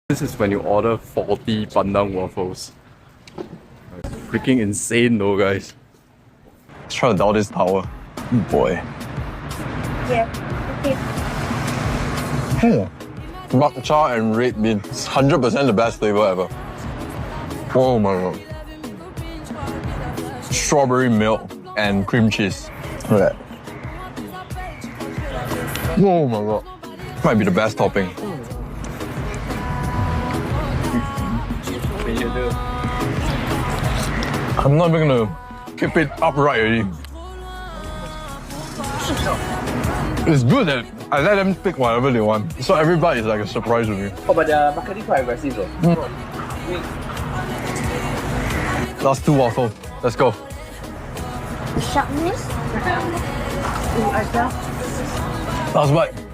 This is when you order 40 pandan waffles. Freaking insane though, guys. Let's try to dial this power. Boy. Yeah. Okay. Matcha and red bean. It's 100% the best flavor ever. Oh my god. Strawberry milk and cream cheese. Look at that. Oh my god. Might be the best topping. I'm not even gonna keep it upright already. It's good that I let them pick whatever they want. So every bite is like a surprise with me. Oh, but the marketing quite aggressive though. Last two waffles. Let's go. Sharpness. Last bite.